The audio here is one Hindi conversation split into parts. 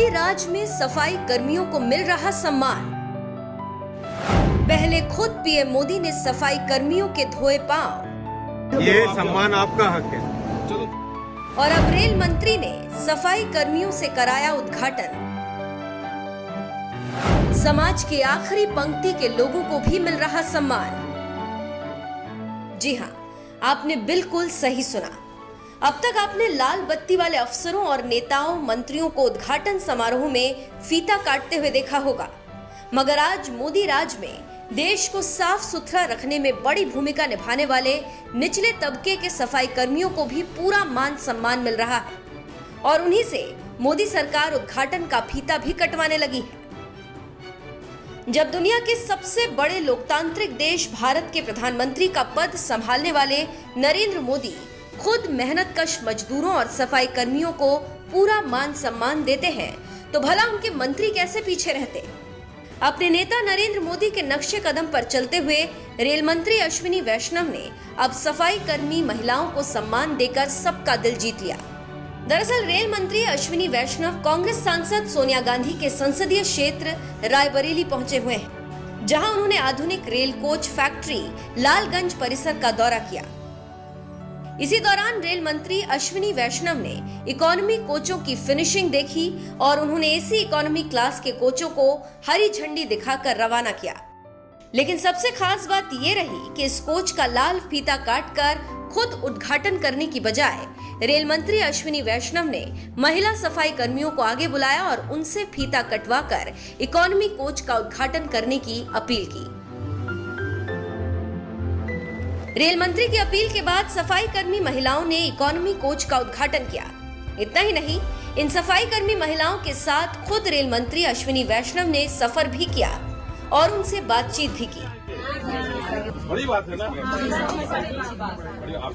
मोदी राज में सफाई कर्मियों को मिल रहा सम्मान। पहले खुद पीएम मोदी ने सफाई कर्मियों के धोए पांव। ये सम्मान आपका हक है। और अब रेल मंत्री ने सफाई कर्मियों से कराया उद्घाटन। समाज के आखिरी पंक्ति के लोगों को भी मिल रहा सम्मान। जी हां, आपने बिल्कुल सही सुना। अब तक आपने लाल बत्ती वाले अफसरों और नेताओं मंत्रियों को उद्घाटन समारोह में फीता काटते हुए देखा होगा, मगर आज मोदी राज में देश को साफ सुथरा रखने में बड़ी भूमिका निभाने वाले निचले तबके के सफाई कर्मियों को भी पूरा मान सम्मान मिल रहा है और उन्हीं से मोदी सरकार उद्घाटन का फीता भी कटवाने लगी है। जब दुनिया के सबसे बड़े लोकतांत्रिक देश भारत के प्रधानमंत्री का पद संभालने वाले नरेंद्र मोदी खुद मेहनतकश मजदूरों और सफाई कर्मियों को पूरा मान सम्मान देते हैं, तो भला उनके मंत्री कैसे पीछे रहते। अपने नेता नरेंद्र मोदी के नक्शे कदम पर चलते हुए रेल मंत्री अश्विनी वैष्णव ने अब सफाई कर्मी महिलाओं को सम्मान देकर सबका दिल जीत लिया। दरअसल रेल मंत्री अश्विनी वैष्णव कांग्रेस सांसद सोनिया गांधी के संसदीय क्षेत्र रायबरेली पहुंचे हुए हैं, जहां उन्होंने आधुनिक रेल कोच फैक्ट्री लालगंज परिसर का दौरा किया। इसी दौरान रेल मंत्री अश्विनी वैष्णव ने इकोनॉमी कोचों की फिनिशिंग देखी और उन्होंने एसी इकोनॉमी क्लास के कोचों को हरी झंडी दिखाकर रवाना किया। लेकिन सबसे खास बात ये रही कि इस कोच का लाल फीता काटकर खुद उद्घाटन करने की बजाय रेल मंत्री अश्विनी वैष्णव ने महिला सफाई कर्मियों को आगे बुलाया और उनसे फीता कटवाकर इकोनॉमी कोच का उद्घाटन करने की अपील की। रेल मंत्री की अपील के बाद सफाई कर्मी महिलाओं ने इकोनॉमी कोच का उद्घाटन किया। इतना ही नहीं, इन सफाई कर्मी महिलाओं के साथ खुद रेल मंत्री अश्विनी वैष्णव ने सफर भी किया और उनसे बातचीत भी की। बड़ी बात है ना, आप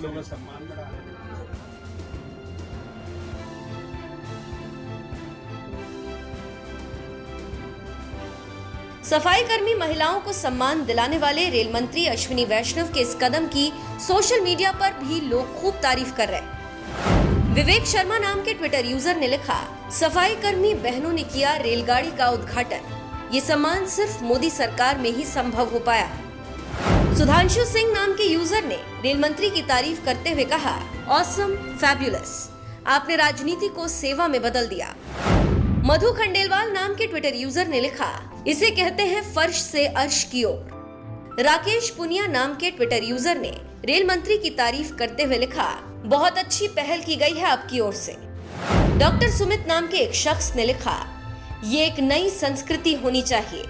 लोगों का सम्मान बढ़ा है। सफाई कर्मी महिलाओं को सम्मान दिलाने वाले रेल मंत्री अश्विनी वैष्णव के इस कदम की सोशल मीडिया पर भी लोग खूब तारीफ कर रहे हैं। विवेक शर्मा नाम के ट्विटर यूजर ने लिखा, सफाई कर्मी बहनों ने किया रेलगाड़ी का उद्घाटन। ये सम्मान सिर्फ मोदी सरकार में ही संभव हो पाया है। सुधांशु सिंह नाम के यूजर ने रेल मंत्री की तारीफ करते हुए कहा, ऑसम, फैब्युलस, आपने राजनीति को सेवा में बदल दिया। मधु खंडेलवाल नाम के ट्विटर यूजर ने लिखा, इसे कहते हैं फर्श से अर्श की ओर। राकेश पुनिया नाम के ट्विटर यूजर ने रेल मंत्री की तारीफ करते हुए लिखा, बहुत अच्छी पहल की गई है आपकी ओर से। डॉक्टर सुमित नाम के एक शख्स ने लिखा, ये एक नई संस्कृति होनी चाहिए।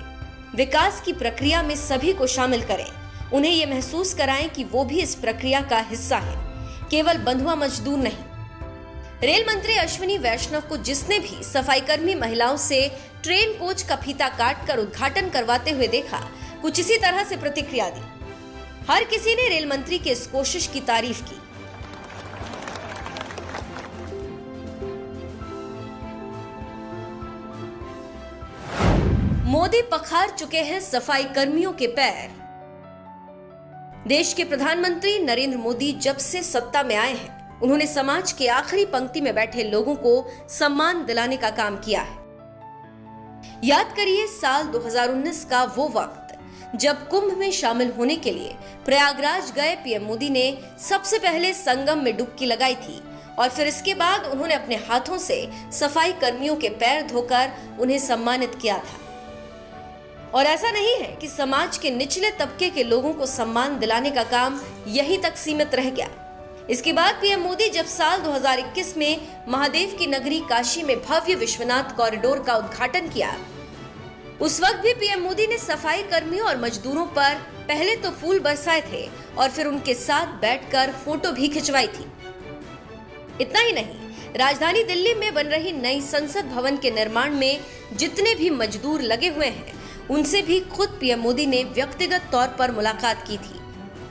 विकास की प्रक्रिया में सभी को शामिल करें, उन्हें ये महसूस कराएं कि वो भी इस प्रक्रिया का हिस्सा है, केवल बंधुआ मजदूर नहीं। रेल मंत्री अश्विनी वैष्णव को जिसने भी सफाई कर्मी महिलाओं से ट्रेन कोच का फीता काटकर उद्घाटन करवाते हुए देखा, कुछ इसी तरह से प्रतिक्रिया दी। हर किसी ने रेल मंत्री की इस कोशिश की तारीफ की। मोदी पखार चुके हैं सफाई कर्मियों के पैर। देश के प्रधानमंत्री नरेंद्र मोदी जब से सत्ता में आए हैं, उन्होंने समाज के आखिरी पंक्ति में बैठे लोगों को सम्मान दिलाने का काम किया है। याद करिए साल 2019 का वो वक्त जब कुंभ में शामिल होने के लिए प्रयागराज गए पीएम मोदी ने सबसे पहले संगम में डुबकी लगाई थी और फिर इसके बाद उन्होंने अपने हाथों से सफाई कर्मियों के पैर धोकर उन्हें सम्मानित किया था। और ऐसा नहीं है कि समाज के निचले तबके के लोगों को सम्मान दिलाने का काम यहीं तक सीमित रह गया। इसके बाद पीएम मोदी जब साल 2021 में महादेव की नगरी काशी में भव्य विश्वनाथ कॉरिडोर का उद्घाटन किया, उस वक्त भी पीएम मोदी ने सफाई कर्मियों और मजदूरों पर पहले तो फूल बरसाए थे और फिर उनके साथ बैठकर फोटो भी खिंचवाई थी। इतना ही नहीं, राजधानी दिल्ली में बन रही नई संसद भवन के निर्माण में जितने भी मजदूर लगे हुए हैं, उनसे भी खुद पीएम मोदी ने व्यक्तिगत तौर पर मुलाकात की थी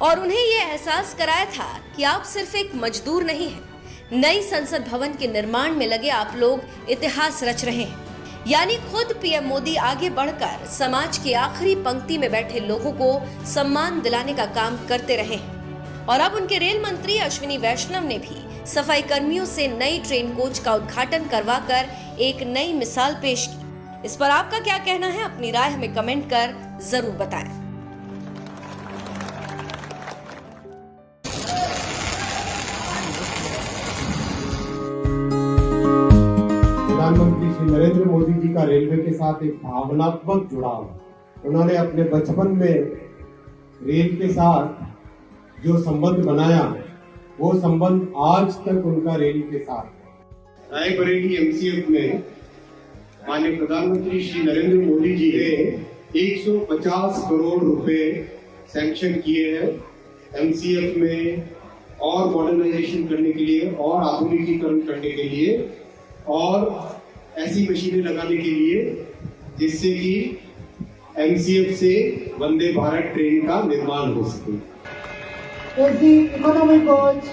और उन्हें ये एहसास कराया था कि आप सिर्फ एक मजदूर नहीं हैं, नई संसद भवन के निर्माण में लगे आप लोग इतिहास रच रहे हैं। यानी खुद पीएम मोदी आगे बढ़कर समाज के आखिरी पंक्ति में बैठे लोगों को सम्मान दिलाने का काम करते रहे हैं। और अब उनके रेल मंत्री अश्विनी वैष्णव ने भी सफाई कर्मियों से नई ट्रेन कोच का उद्घाटन करवाकर एक नई मिसाल पेश की। इस पर आपका क्या कहना है, अपनी राय हमें कमेंट कर जरूर बताएं। प्रधानमंत्री श्री नरेंद्र मोदी जी का रेलवे के साथ एक भावनात्मक जुड़ाव। उन्होंने अपने बचपन में रेल के साथ जो संबंध बनाया, वो संबंध आज तक उनका रेल के साथ है। रायबरेली एमसीएफ में माननीय प्रधानमंत्री श्री नरेंद्र मोदी जी ने 150 करोड़ रुपए सैंक्शन किए हैं एमसीएफ में, और मॉडर्नाइजेशन करने के लिए, और आधुनिकीकरण करने के लिए, और ऐसी मशीनें लगाने के लिए जिससे कि एमसीएफ से वंदे भारत ट्रेन का निर्माण हो सके। एसी इकोनॉमी कोच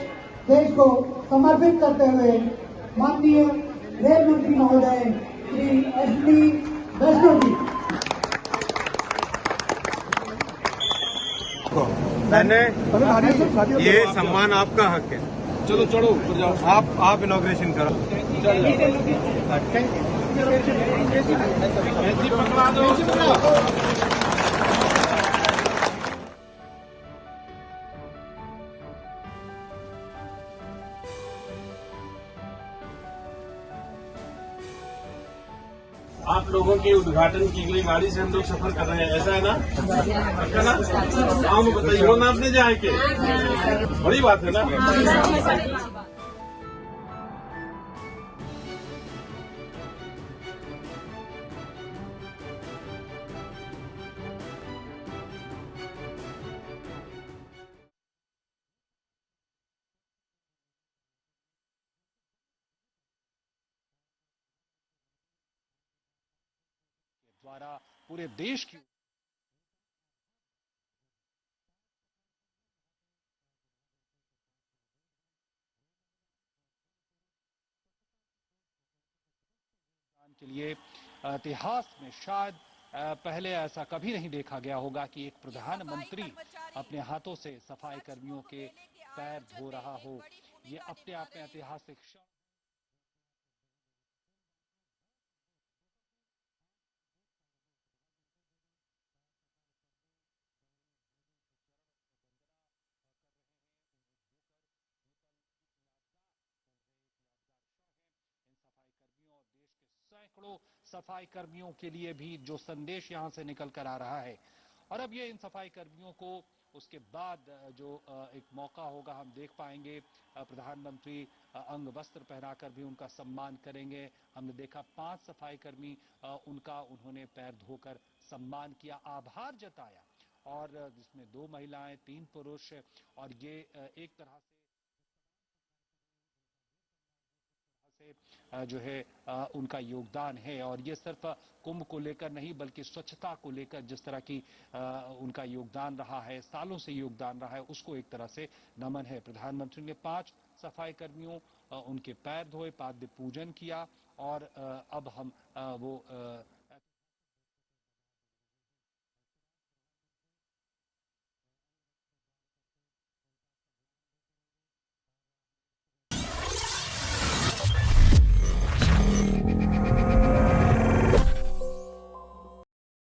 देश को समर्पित करते हुए माननीय रेल मंत्री महोदय श्री एस.डी. वैष्णव जी। मैंने ये सम्मान आपका हक है। चलो चढ़ो ऊपर जाओ, आप इनॉग्रेशन करो। पकड़ा दो। आप लोगों के उद्घाटन की गई गाड़ी से हम लोग सफर कर रहे हैं, ऐसा है ना? पक्का ना? गाँव में बताइए, वो ना अपने जाए के बड़ी बात है ना। द्वारा पूरे देश की के लिए इतिहास में शायद पहले ऐसा कभी नहीं देखा गया होगा कि एक प्रधानमंत्री अपने हाथों से सफाई कर्मियों के पैर धो रहा हो। ये अपने आप में ऐतिहासिक क्षण। सैकड़ों सफाई कर्मियों के लिए भी जो संदेश यहां से निकल कर आ रहा है, और अब ये इन सफाई कर्मियों को उसके बाद जो एक मौका होगा, हम देख पाएंगे प्रधानमंत्री अंग वस्त्र पहनाकर भी उनका सम्मान करेंगे। हमने देखा 5 सफाई कर्मी उनका उन्होंने पैर धोकर सम्मान किया, आभार जताया, और जिसमें 2 महिलाएं 3 पुरुष, और ये एक तरह से जो है उनका योगदान है। और ये सिर्फ कुंभ को लेकर नहीं बल्कि स्वच्छता को लेकर जिस तरह की उनका योगदान रहा है, सालों से योगदान रहा है, उसको एक तरह से नमन है। प्रधानमंत्री ने 5 सफाई कर्मियों उनके पैर धोए, पाद्य पूजन किया, और अब हम वो